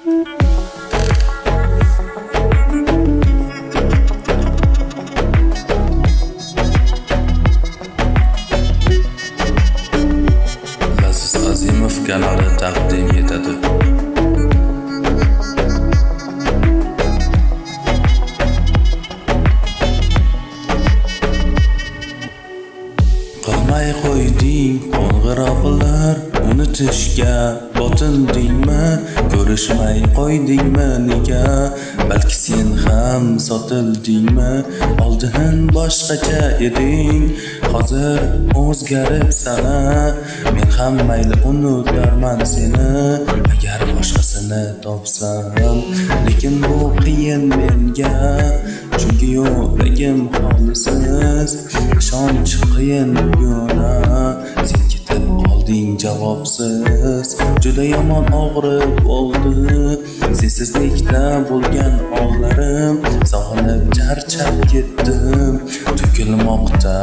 Laziz Azimov kanali taqdim etadi. Qilmay qo'yding qo'ng'iroqlar, unutishga botindingmi? Ko'rishmay qo'ydingmi nega? Balki sen ham sotildingmi? Oldin boshqacha eding, hozir o'zgaribsana. Men ham mayli unutarman seni, agar boshqasini topsam. Lekin bu qiyin menga, chunki yuragim xolisiz. Ishonch qiyin buguna, sen ketib qolding javobsiz. Juda yomon og'rib bo'ldi sensizlikda bo'lgan onlarim. Sog'inib charchab ketdim, to'kilmoqda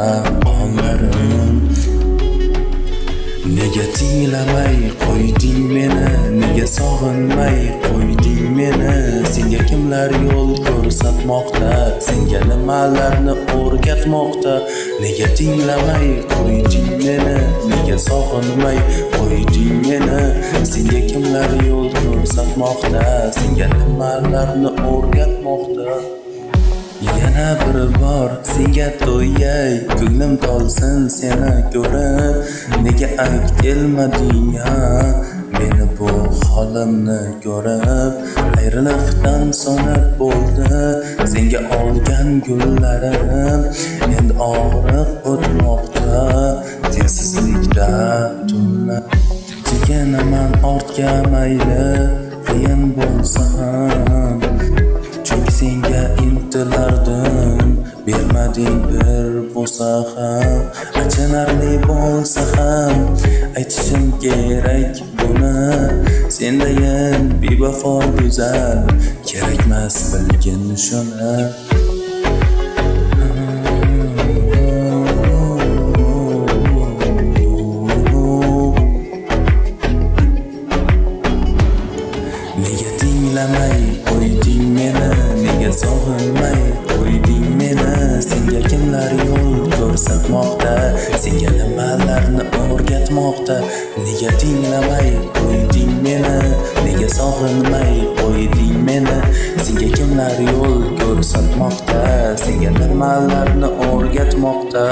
qonlarim. Nega tinglamay qo'yding meni? Nega sog'inmay qo'yding meni? Senga kimlar yo'l ko'rsatmoqda? Senga nimalarni o'rgatmoqda? Nega tinglamay qo'yding meni? Nega sog'inmay qo'yding meni? Senga kimlar yo'l ko'rsatmoqda? Senga nimalarni o'rgatmoqda? Yana bir bor senga to'yay, ko'nglim to'lsin seni ko'rib. Nega aytilmading meni bu holimni ko'rib? Ayriliqdan so'nib bo'ldi senga olgan gullarim. Endi og'riq o'tmoqda sensizlikda tunlar. Chekinaman ortga mayli qiyin bo'lsa ham, chunki senga intilardim, bermading bir bo'lsa ham. Achinarli bo'lsa ham aytishim kerak buni. Sendayin bevafo go'zal kerakmas, bilgin shuni. Nega tinglamay qo'yding meni? Nega sog'inmay qo'yding meni? Senga kimlar yo'l ko'rsatmoqda? Senga nimalarni o'rgatmoqda? Nega tinglamay qo'yding meni? Nega sog'inmay qo'yding meni? Senga kimlar yo'l ko'rsatmoqda? Senga nimalarni o'rgatmoqda?